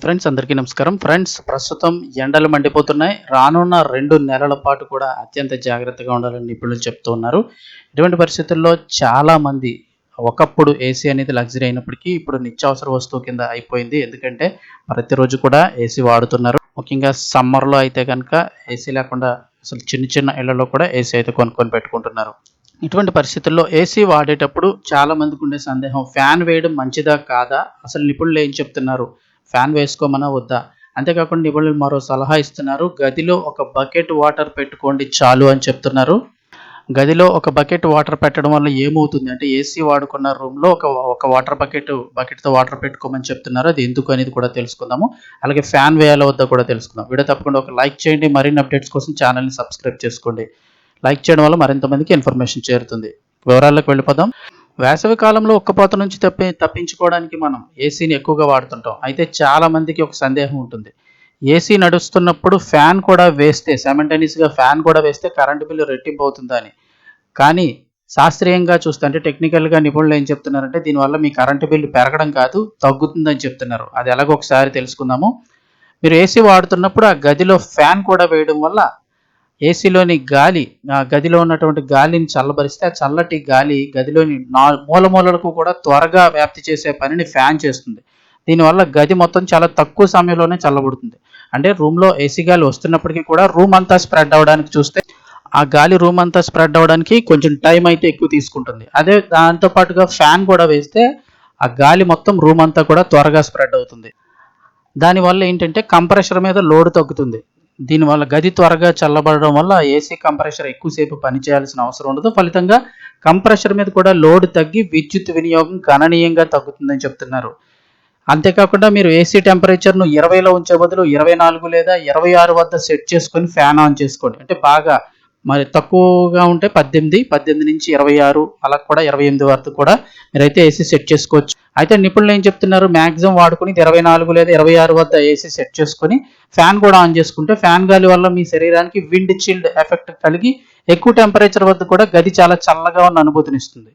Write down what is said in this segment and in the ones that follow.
Friends అందరికీ నమస్కారం. Friends ప్రస్తుతం ఎండలు మండిపోతున్నాయి. రానున్న 2 నెలల పాటు కూడా అత్యంత జాగ్రత్తగా ఉండాలని నిపుణులు చెప్తూ ఉన్నారు. ఇటువంటి పరిస్థితుల్లో చాలామంది ఒకప్పుడు ఏసీ అనేది లగ్జరీ అయినప్పటికీ ఇప్పుడు నిత్యావసర వస్తువు కింద అయిపోయింది. ఎందుకంటే ప్రతిరోజు కూడా ఏసీ వాడుతున్నారు. ముఖ్యంగా సమ్మర్లో అయితే కనుక ఏసీ లేకుండా అసలు చిన్న చిన్న ఇళ్లలో కూడా ఏసీ అయితే కొనుక్కొని పెట్టుకుంటున్నారు. ఇటువంటి పరిస్థితుల్లో ఏసీ వాడేటప్పుడు చాలా మందికి ఉండే సందేహం, ఫ్యాన్ వేయడం మంచిదా కాదా, అసలు నిపుణులు ఏం చెప్తున్నారు, ఫ్యాన్ వేసుకోమనా వద్దా? అంతేకాకుండా నిపుణులు మరో సలహా ఇస్తున్నారు. గదిలో ఒక బకెట్ వాటర్ పెట్టుకోండి చాలు అని చెప్తున్నారు. గదిలో ఒక బకెట్ వాటర్ పెట్టడం వల్ల ఏమవుతుంది అంటే, ఏసీ వాడుకున్న రూమ్లో ఒక వాటర్ బకెట్తో వాటర్ పెట్టుకోమని చెప్తున్నారు. అది ఎందుకు అనేది కూడా తెలుసుకుందాము. అలాగే ఫ్యాన్ వేయాలో వద్దా కూడా తెలుసుకుందాం. వీడియో తప్పకుండా ఒక లైక్ చేయండి. మరిన్ని అప్డేట్స్ కోసం ఛానల్ని సబ్స్క్రైబ్ చేసుకోండి. లైక్ చేయడం వల్ల మరింత మందికి ఇన్ఫర్మేషన్ చేరుతుంది. వివరాల్లోకి వెళ్ళిపోదాం. వేసవి కాలంలో ఉక్కపోత నుంచి తప్పించుకోవడానికి మనం ఏసీని ఎక్కువగా వాడుతుంటాం. అయితే చాలా మందికి ఒక సందేహం ఉంటుంది. ఏసీ నడుస్తున్నప్పుడు ఫ్యాన్ కూడా వేస్తే, సైమల్టేనియస్గా ఫ్యాన్ కూడా వేస్తే కరెంటు బిల్లు రెట్టింపు అవుతుందా అని. కానీ శాస్త్రీయంగా చూస్తే, అంటే టెక్నికల్గా నిపుణులు ఏం చెప్తున్నారంటే, దీనివల్ల మీ కరెంటు బిల్లు పెరగడం కాదు, తగ్గుతుందని చెప్తున్నారు. అది ఎలాగో ఒకసారి తెలుసుకుందాము. మీరు ఏసీ వాడుతున్నప్పుడు ఆ గదిలో ఫ్యాన్ కూడా వేయడం వల్ల ఏసీలోని గాలి, ఆ గదిలో ఉన్నటువంటి గాలిని చల్లబరిస్తే, ఆ చల్లటి గాలి గదిలోని మూలమూలలకు కూడా త్వరగా వ్యాప్తి చేసే పనిని ఫ్యాన్ చేస్తుంది. దీనివల్ల గది మొత్తం చాలా తక్కువ సమయంలోనే చల్లబడుతుంది. అంటే రూమ్లో ఏసీ గాలి వస్తున్నప్పటికీ కూడా రూమ్ అంతా స్ప్రెడ్ అవ్వడానికి చూస్తే, ఆ గాలి రూమ్ అంతా స్ప్రెడ్ అవ్వడానికి కొంచెం టైం అయితే ఎక్కువ తీసుకుంటుంది. అదే దాంతోపాటుగా ఫ్యాన్ కూడా వేస్తే ఆ గాలి మొత్తం రూమ్ అంతా కూడా త్వరగా స్ప్రెడ్ అవుతుంది. దానివల్ల ఏంటంటే కంప్రెషర్ మీద లోడ్ తగ్గుతుంది. దీనివల్ల గది త్వరగా చల్లబడడం వల్ల ఏసీ కంప్రెషర్ ఎక్కువసేపు పనిచేయాల్సిన అవసరం ఉండదు. ఫలితంగా కంప్రెషర్ మీద కూడా లోడ్ తగ్గి విద్యుత్ వినియోగం గణనీయంగా తగ్గుతుందని చెప్తున్నారు. అంతేకాకుండా మీరు ఏసీ టెంపరేచర్ను 20లో ఉంచే బదులు 24 లేదా 26 వద్ద సెట్ చేసుకొని ఫ్యాన్ ఆన్ చేసుకోండి. అంటే బాగా మరి తక్కువగా ఉంటే 18 నుంచి 26, అలా కూడా 28 వరకు కూడా మీరైతే ఏసీ సెట్ చేసుకోవచ్చు. అయితే నిపుణులు ఏం చెప్తున్నారు, మ్యాక్సిమం వాడుకుని 24 లేదా 26 వద్ద ఏసీ సెట్ చేసుకొని ఫ్యాన్ కూడా ఆన్ చేసుకుంటే, ఫ్యాన్ గాలి వల్ల మీ శరీరానికి విండ్ చిల్డ్ ఎఫెక్ట్ కలిగి ఎక్కువ టెంపరేచర్ వద్ద కూడా గది చాలా చల్లగా ఉన్న అనుభూతినిస్తుంది.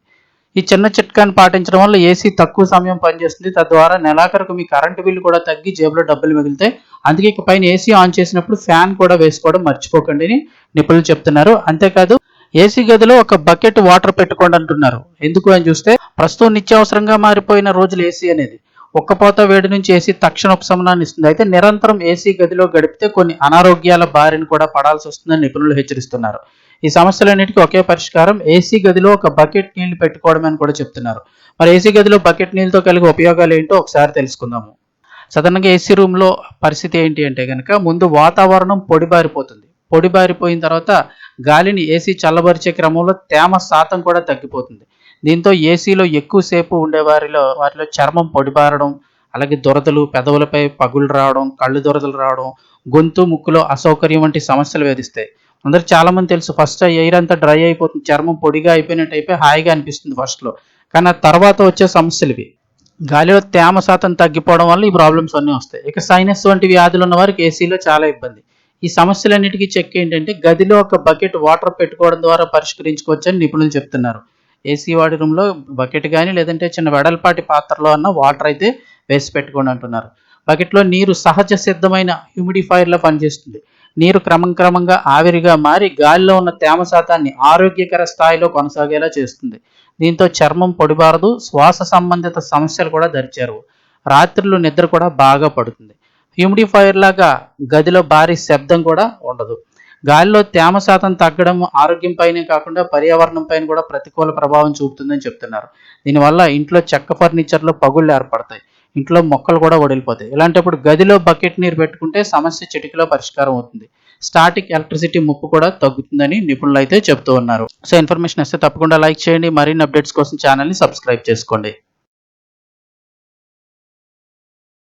ఈ చిన్న చిట్కాని పాటించడం వల్ల ఏసీ తక్కువ సమయం పనిచేస్తుంది. తద్వారా నెలాఖరుకు మీ కరెంటు బిల్లు కూడా తగ్గి జేబులో డబ్బులు మిగులుతాయి. అందుకే ఇకపైన ఏసీ ఆన్ చేసినప్పుడు ఫ్యాన్ కూడా వేసుకోవడం మర్చిపోకండి అని నిపుణులు చెప్తున్నారు. అంతేకాదు, ఏసీ గదిలో ఒక బకెట్ వాటర్ పెట్టుకోండి అంటున్నారు. ఎందుకు అని చూస్తే, ప్రస్తుతం నిత్యావసరంగా మారిపోయిన రోజులు ఏసీ అనేది. ఉక్కపోత వేడి నుంచి ఏసీ తక్షణ ఉపశమనాన్ని ఇస్తుంది. అయితే నిరంతరం ఏసీ గదిలో గడిపితే కొన్ని అనారోగ్యాల బారిన కూడా పడాల్సి వస్తుందని నిపుణులు హెచ్చరిస్తున్నారు. ఈ సమస్యలన్నిటికీ ఒకే పరిష్కారం, ఏసీ గదిలో ఒక బకెట్ నీళ్లు పెట్టుకోవడమని కూడా చెప్తున్నారు. మరి ఏసీ గదిలో బకెట్ నీళ్ళతో కలిగే ఉపయోగాలు ఏంటో ఒకసారి తెలుసుకుందాము. సాధారణంగా ఏసీ రూమ్లో పరిస్థితి ఏంటి అంటే కనుక, ముందు వాతావరణం పొడిబారిపోతుంది. పొడిబారిపోయిన తర్వాత గాలిని ఏసీ చల్లబరిచే క్రమంలో తేమ శాతం కూడా తగ్గిపోతుంది. దీంతో ఏసీలో ఎక్కువసేపు ఉండే వారిలో చర్మం పొడిబారడం, అలాగే దురదలు, పెదవులపై పగులు రావడం, కళ్ళు దురదలు రావడం, గొంతు ముక్కులో అసౌకర్యం వంటి సమస్యలు వేధిస్తాయి. అందరికి చాలా మంది తెలుసు, ఫస్ట్ ఎయిర్ అంతా డ్రై అయిపోతుంది, చర్మం పొడిగా అయిపోయినట్టు అయిపోయి హాయిగా అనిపిస్తుంది ఫస్ట్లో. కానీ ఆ తర్వాత వచ్చే సమస్యలు ఇవి. గాలిలో తేమ శాతం తగ్గిపోవడం వల్ల ఈ ప్రాబ్లమ్స్ అన్నీ వస్తాయి. ఇక సైనస్ వంటి వ్యాధులు ఉన్న వారికి ఏసీలో చాలా ఇబ్బంది. ఈ సమస్యలన్నిటికీ చెక్ ఏంటంటే, గదిలో ఒక బకెట్ వాటర్ పెట్టుకోవడం ద్వారా పరిష్కరించుకోవచ్చని నిపుణులు చెప్తున్నారు. ఏసీ వాడి రూమ్లో బకెట్ కానీ, లేదంటే చిన్న వెడల్పాటి పాత్రలో అన్న వాటర్ అయితే వేసి పెట్టుకోండి అంటున్నారు. బకెట్లో నీరు సహజ సిద్ధమైన హ్యూమిడిఫైయర్లా పనిచేస్తుంది. నీరు క్రమంగా ఆవిరిగా మారి గాలిలో ఉన్న తేమ శాతాన్ని ఆరోగ్యకర స్థాయిలో కొనసాగేలా చేస్తుంది. దీంతో చర్మం పొడిబారదు, శ్వాస సంబంధిత సమస్యలు కూడా దరిచేరవు. రాత్రులు నిద్ర కూడా బాగా పడుతుంది. హ్యూమిడిఫైయర్ లాగా గదిలో భారీ శబ్దం కూడా ఉండదు. గాలిలో తేమ శాతం తగ్గడం ఆరోగ్యం పైనే కాకుండా పర్యావరణం పైన కూడా ప్రతికూల ప్రభావం చూపుతుందని చెప్తున్నారు. దీనివల్ల ఇంట్లో చెక్క ఫర్నిచర్లో పగుళ్ళు ఏర్పడతాయి, ఇంట్లో మొక్కలు కూడా వడిలిపోతాయి. ఇలాంటప్పుడు గదిలో బకెట్ నీరు పెట్టుకుంటే సమస్య చిటికలో పరిష్కారం అవుతుంది. స్టాటిక్ ఎలక్ట్రిసిటీ ముప్పు కూడా తగ్గుతుందని నిపుణులు అయితే చెప్తూ ఉన్నారు. సో ఇన్ఫర్మేషన్ వస్తే తప్పకుండా లైక్ చేయండి. మరిన్ని అప్డేట్స్ కోసం ఛానల్ని సబ్స్క్రైబ్ చేసుకోండి.